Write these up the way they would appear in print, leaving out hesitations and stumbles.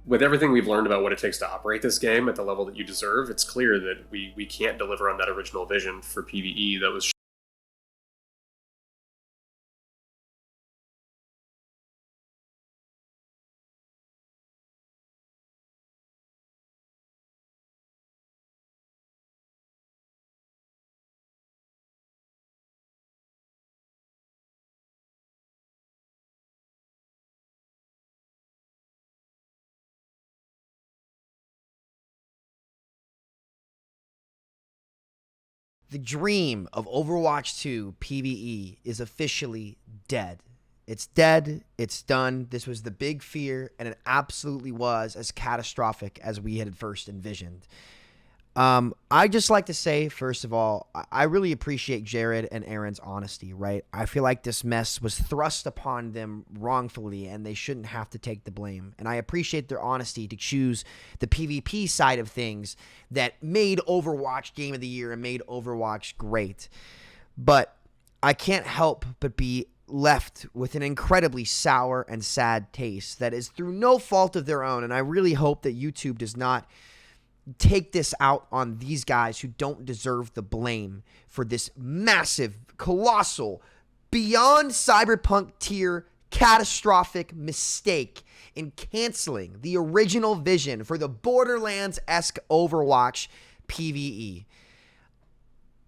with everything we've learned about what it takes to operate this game at the level that you deserve, it's clear that we can't deliver on that original vision for PvE that was. The dream of Overwatch 2 PvE is officially dead. It's dead. It's done. This was the big fear, and it absolutely was as catastrophic as we had first envisioned. I just like to say, first of all, I really appreciate Jared and Aaron's honesty, right? I feel like this mess was thrust upon them wrongfully, and they shouldn't have to take the blame. And I appreciate their honesty to choose the PvP side of things that made Overwatch Game of the Year and made Overwatch great. But I can't help but be left with an incredibly sour and sad taste that is through no fault of their own. And I really hope that YouTube does not take this out on these guys who don't deserve the blame for this massive, colossal, beyond cyberpunk tier, catastrophic mistake in canceling the original vision for the Borderlands-esque Overwatch PvE.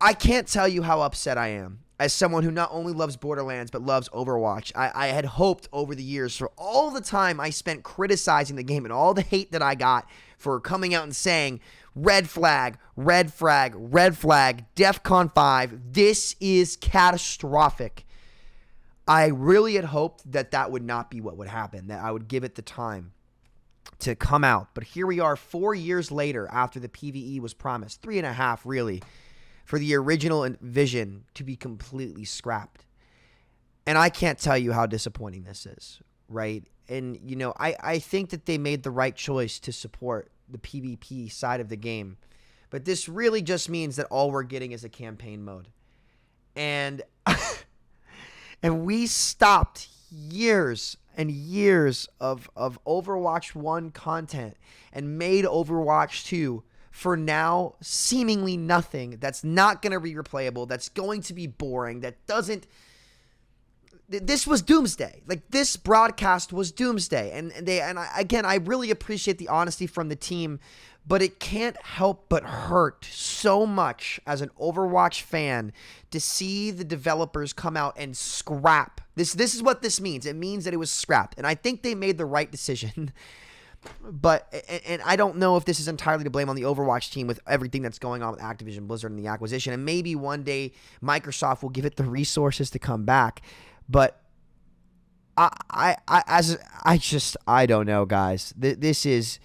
I can't tell you how upset I am as someone who not only loves Borderlands but loves Overwatch. I had hoped over the years, for all the time I spent criticizing the game and all the hate that I got for coming out and saying, red flag, red flag, red flag, DEFCON 5, this is catastrophic. I really had hoped that that would not be what would happen, that I would give it the time to come out. But here we are 4 years later after the PvE was promised, 3.5 really, for the original vision to be completely scrapped. And I can't tell you how disappointing this is, right? And, you know, I think that they made the right choice to support the PvP side of the game. But this really just means that all we're getting is a campaign mode. And and we stopped years and years of Overwatch 1 content and made Overwatch 2 for now seemingly nothing that's not going to be replayable, that's going to be boring, that doesn't... This was doomsday. Like, this broadcast was doomsday. Again, I really appreciate the honesty from the team, but it can't help but hurt so much as an Overwatch fan to see the developers come out and scrap. This is what this means. It means that it was scrapped. And I think they made the right decision. But, and I don't know if this is entirely to blame on the Overwatch team with everything that's going on with Activision Blizzard and the acquisition. And maybe one day Microsoft will give it the resources to come back. But I don't know, guys. This is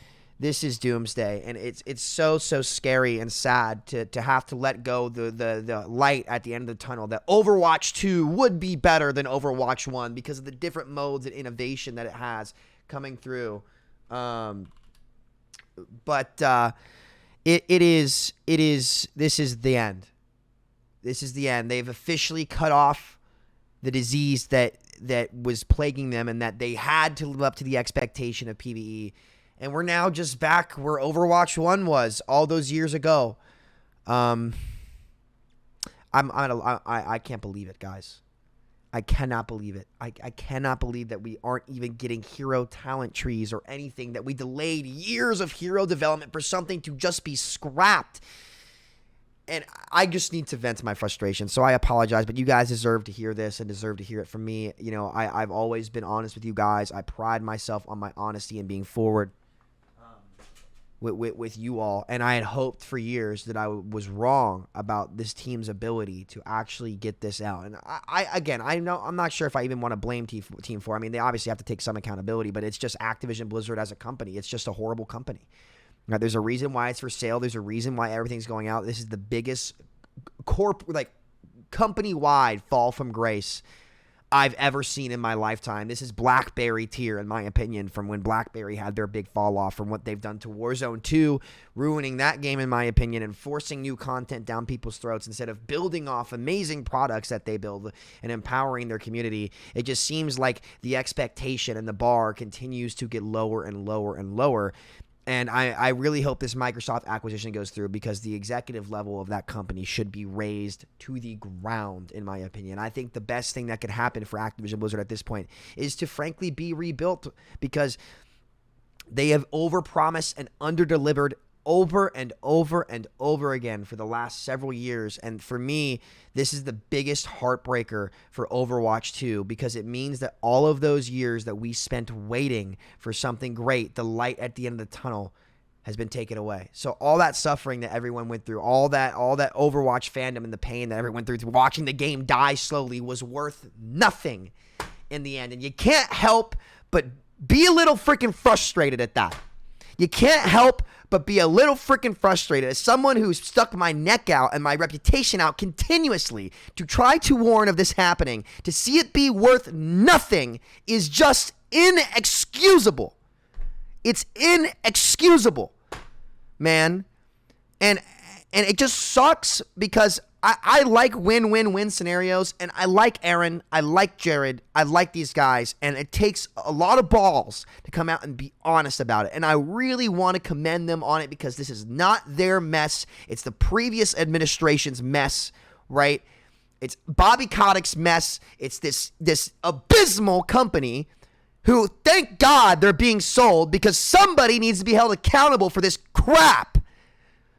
doomsday, and it's so scary and sad to have to let go the light at the end of the tunnel. That Overwatch 2 would be better than Overwatch 1 because of the different modes and innovation that it has coming through. This is the end. This is the end. They've officially cut off the disease that was plaguing them, and that they had to live up to the expectation of PvE. And we're now just back where Overwatch 1 was all those years ago. I can't believe it, guys. I cannot believe it. I cannot believe that we aren't even getting hero talent trees or anything, that we delayed years of hero development for something to just be scrapped. And I just need to vent my frustration. So I apologize, but you guys deserve to hear this and deserve to hear it from me. You know, I've always been honest with you guys. I pride myself on my honesty and being forward with you all. And I had hoped for years that I was wrong about this team's ability to actually get this out. And I know I'm not sure if I even want to blame Team 4. I mean, they obviously have to take some accountability, but it's just Activision Blizzard as a company. It's just a horrible company. Now, there's a reason why it's for sale. There's a reason why everything's going out. This is the biggest company-wide fall from grace I've ever seen in my lifetime. This is BlackBerry tier, in my opinion, from when BlackBerry had their big fall off, from what they've done to Warzone 2, ruining that game, in my opinion, and forcing new content down people's throats instead of building off amazing products that they build and empowering their community. It just seems like the expectation and the bar continues to get lower and lower and lower. And I really hope this Microsoft acquisition goes through, because the executive level of that company should be raised to the ground, in my opinion. I think the best thing that could happen for Activision Blizzard at this point is to frankly be rebuilt, because they have overpromised and underdelivered over and over and over again for the last several years. And for me, this is the biggest heartbreaker for Overwatch 2, because it means that all of those years that we spent waiting for something great, the light at the end of the tunnel, has been taken away. So all that suffering that everyone went through, all that Overwatch fandom and the pain that everyone went through watching the game die slowly, was worth nothing in the end. And you can't help but be a little freaking frustrated at that. You can't help but be a little freaking frustrated as someone who's stuck my neck out and my reputation out continuously to try to warn of this happening. To see it be worth nothing is just inexcusable. It's inexcusable, man. And it just sucks, because I like win-win-win scenarios, and I like Aaron, I like Jared, I like these guys, and it takes a lot of balls to come out and be honest about it. And I really want to commend them on it, because this is not their mess. It's the previous administration's mess, right? It's Bobby Kotick's mess. It's this abysmal company who, thank God, they're being sold, because somebody needs to be held accountable for this crap.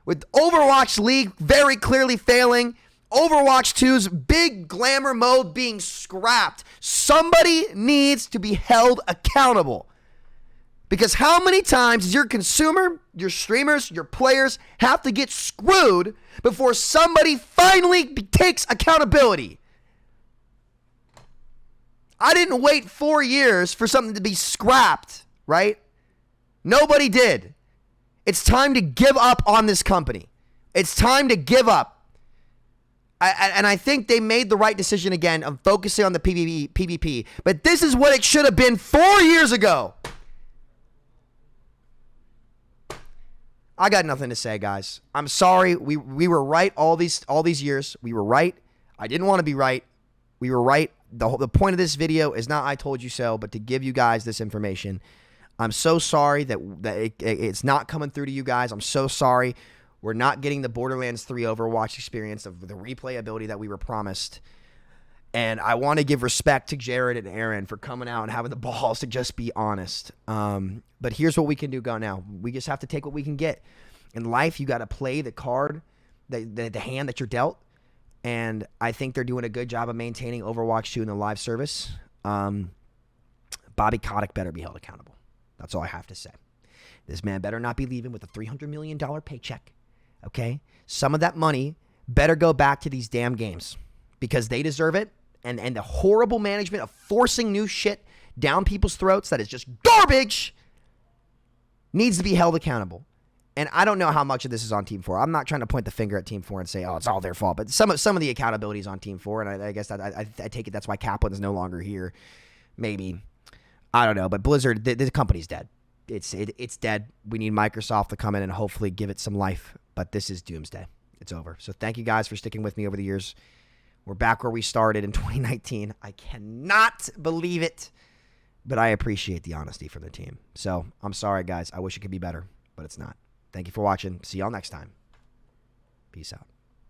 With Overwatch League very clearly failing, Overwatch 2's big glamour mode being scrapped, somebody needs to be held accountable. Because how many times does your consumer, your streamers, your players have to get screwed before somebody finally takes accountability? I didn't wait 4 years for something to be scrapped, right? Nobody did. It's time to give up on this company. It's time to give up. And I think they made the right decision again of focusing on the PvP. But this is what it should have been 4 years ago. I got nothing to say, guys. I'm sorry. We were right all these years. We were right. I didn't want to be right. We were right. The point of this video is not I told you so, but to give you guys this information. I'm so sorry that it's not coming through to you guys. I'm so sorry we're not getting the Borderlands 3 Overwatch experience of the replayability that we were promised. And I want to give respect to Jared and Aaron for coming out and having the balls to just be honest. But here's what we can do now. We just have to take what we can get. In life, you got to play the card, the hand that you're dealt. And I think they're doing a good job of maintaining Overwatch 2 in the live service. Bobby Kotick better be held accountable. That's all I have to say. This man better not be leaving with a $300 million paycheck, okay? Some of that money better go back to these damn games, because they deserve it. And the horrible management of forcing new shit down people's throats that is just garbage needs to be held accountable. And I don't know how much of this is on Team 4. I'm not trying to point the finger at Team 4 and say, oh, it's all their fault. But some of the accountability is on Team 4, and I guess I take it that's why Kaplan is no longer here. Maybe. I don't know, but Blizzard, the company's dead. It's dead. We need Microsoft to come in and hopefully give it some life, but this is doomsday. It's over. So thank you guys for sticking with me over the years. We're back where we started in 2019. I cannot believe it, but I appreciate the honesty from the team. So I'm sorry, guys. I wish it could be better, but it's not. Thank you for watching. See y'all next time. Peace out.